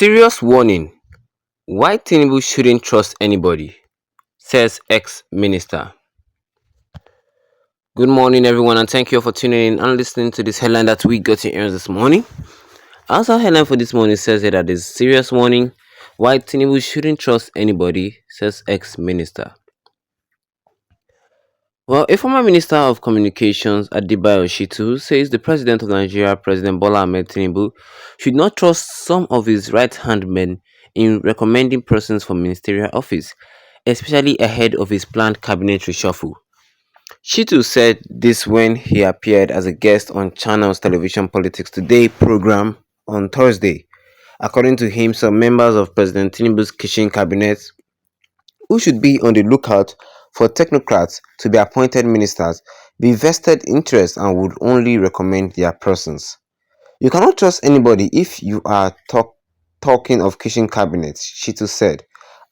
Serious warning. Why Tinubu shouldn't trust anybody, says ex-minister. Good morning, everyone, and thank you for tuning in and listening to this headline that we got in ears this morning. Our headline for this morning says here that there's serious warning. Why Tinubu shouldn't trust anybody, says ex-minister. Well, a former minister of communications, Adibayo Shitu, says the president of Nigeria, President Bola Ahmed Tinubu, should not trust some of his right-hand men in recommending persons for ministerial office, especially ahead of his planned cabinet reshuffle. Shitu said this when he appeared as a guest on Channel's Television Politics Today program on Thursday. According to him, some members of President Tinubu's kitchen cabinet who should be on the lookout for technocrats to be appointed ministers be vested interest and would only recommend their persons. You cannot trust anybody if you are talking of kitchen cabinets, Shitu said,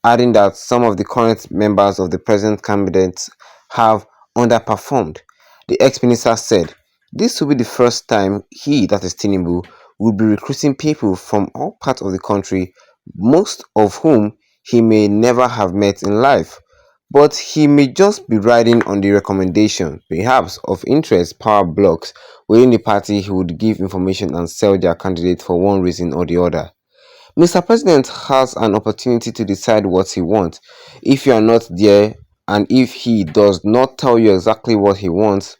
adding that some of the current members of the present cabinet have underperformed. The ex-minister said this will be the first time he, that is Tinubu, will be recruiting people from all parts of the country, most of whom he may never have met in life. But he may just be riding on the recommendation, perhaps of interest power blocks within the party who would give information and sell their candidate for one reason or the other. Mr. President has an opportunity to decide what he wants. If you are not there and if he does not tell you exactly what he wants,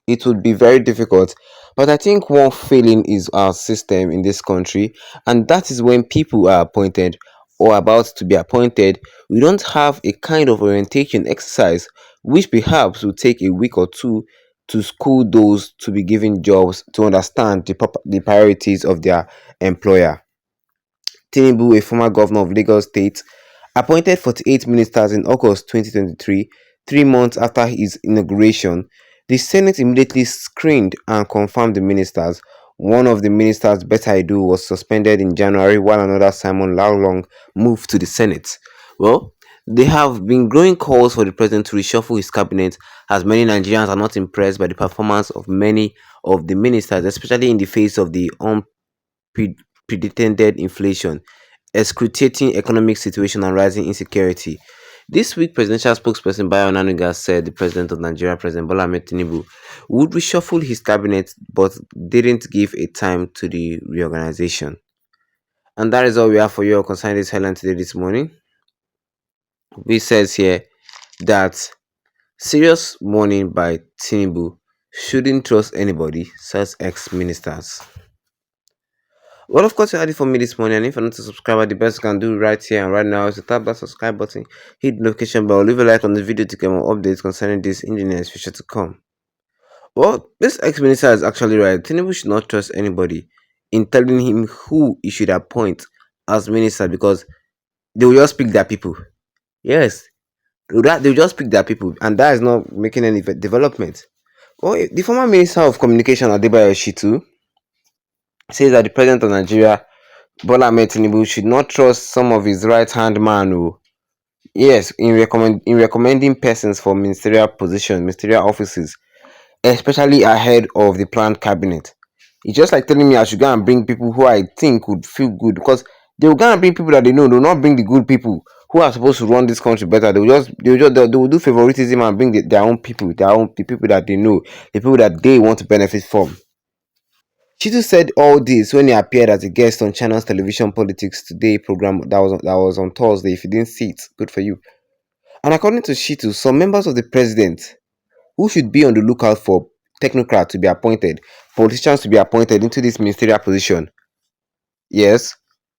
it would be very difficult. But I think one failing is our system in this country, and that is when people are appointed or about to be appointed, we don't have a kind of orientation exercise which perhaps will take a week or two to school those to be given jobs to understand the priorities of their employer. Tinubu, a former governor of Lagos State, appointed 48 ministers in August 2023, 3 months after his inauguration. The Senate immediately screened and confirmed the ministers. One of the ministers, Betaidu, was suspended in January, while another, Simon Lalong, moved to the Senate. Well, there have been growing calls for the president to reshuffle his cabinet, as many Nigerians are not impressed by the performance of many of the ministers, especially in the face of the unprecedented inflation, excruciating economic situation, and rising insecurity. This week, presidential spokesperson Bayo Onanuga said the president of Nigeria, President Bola Ahmed Tinubu, would reshuffle his cabinet but didn't give a time to the reorganization. And that is all we have for you concerning this headline today this morning. We says here that serious warning by Tinubu, shouldn't trust anybody, says ex-ministers. Well, of course, you had it for me this morning. And if you're not a subscriber, the best you can do right here and right now is to tap that subscribe button, hit the notification bell, leave a like on the video to get more updates concerning this in the near future to come. Well, this ex-minister is actually right. Tinubu should not trust anybody in telling him who he should appoint as minister because they will just pick their people. Yes, they will just pick their people, and that is not making any development. Well, the former minister of communication, Adebayo Shitu, says that the president of Nigeria, Bola Ahmed Tinubu, should not trust some of his right-hand man who, yes, in recommending persons for ministerial positions, ministerial offices, especially ahead of the planned cabinet. It's just like telling me I should go and bring people who I think would feel good because they will go and bring people that they know. They will not bring the good people who are supposed to run this country better. They will do favoritism and bring their own people, the people that they know, the people that they want to benefit from. Chitu said all this when he appeared as a guest on Channel's Television Politics Today program that was on Thursday. If you didn't see it, good for you. And according to Shitu, some members of the president who should be on the lookout for technocrats to be appointed, politicians to be appointed into this ministerial position. Yes,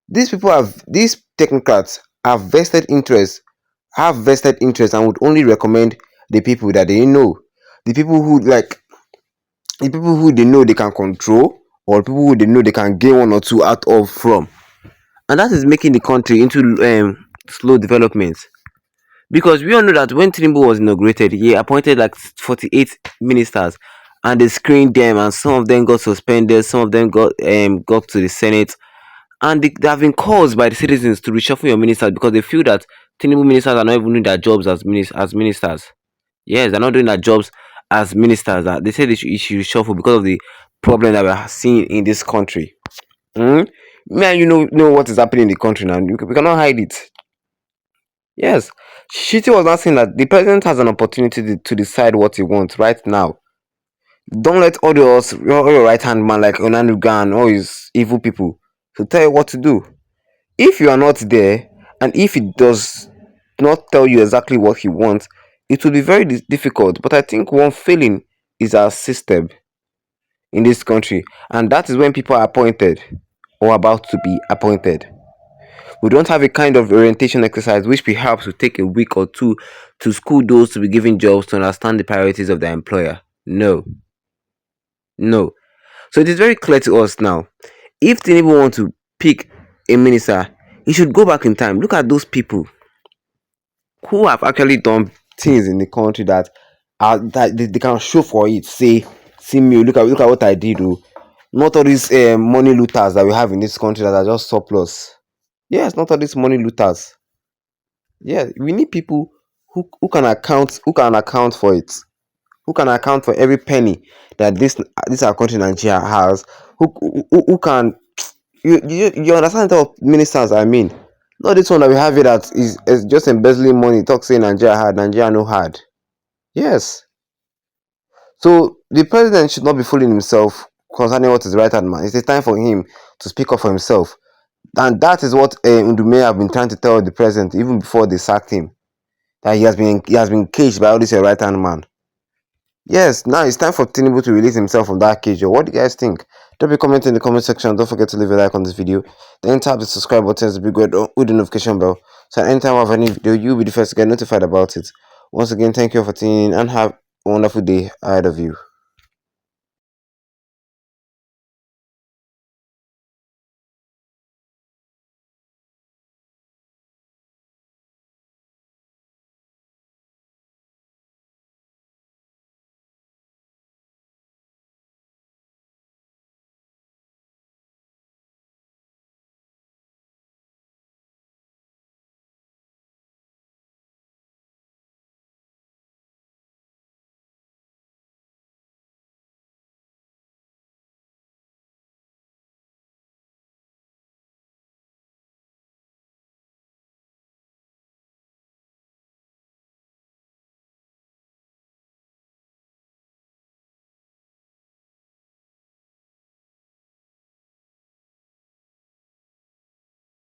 these technocrats have vested interest and would only recommend the people that they know, the people who like the people who they know they can control, or people who they know they can gain one or two out of from, and that is making the country into slow development. Because we all know that when Tinubu was inaugurated, he appointed like 48 ministers, and they screened them, and some of them got suspended, some of them got to the Senate, and they have been called by the citizens to reshuffle your ministers because they feel that Tinubu ministers are not even doing their jobs as ministers. Yes, they're not doing their jobs as ministers. That they say they should reshuffle because of the problem that we are seeing in this country. Mm? Me and you know what is happening in the country now. We cannot hide it. Yes, Shitty was not saying that the president has an opportunity to decide what he wants right now. Don't let all your right hand man like Onanuga and all his evil people to tell you what to do. If you are not there, and if he does not tell you exactly what he wants, it will be very difficult. But I think one failing is our system in this country, and that is when people are appointed or about to be appointed. We don't have a kind of orientation exercise which perhaps will take a week or two to school those to be given jobs to understand the priorities of their employer. No, no. So it is very clear to us now. If Tinubu want to pick a minister, he should go back in time. Look at those people who have actually done things in the country that are that they can show for it. Say, see me, look at what I did. Oh. Not all these money looters that we have in this country that are just surplus. Yes, not all these money looters. Yeah, we need people who can account for it, who can account for every penny that this our country Nigeria has, who can you understand the type of ministers I mean. Not this one that we have here that is just embezzling money, talk saying Nigeria no hard. Yes. So the president should not be fooling himself concerning what is right hand man. It's a time for him to speak up for himself. And that is what Ndume have been trying to tell the president even before they sacked him. That he has been caged by all this right hand man. Yes, now it's time for Tinubu to release himself from that cage. Or what do you guys think? Drop a comment in the comment section. Don't forget to leave a like on this video. Then tap the subscribe button to be good with the notification bell. So anytime I have any video, you'll be the first to get notified about it. Once again, thank you for tuning in and have a wonderful day ahead of you.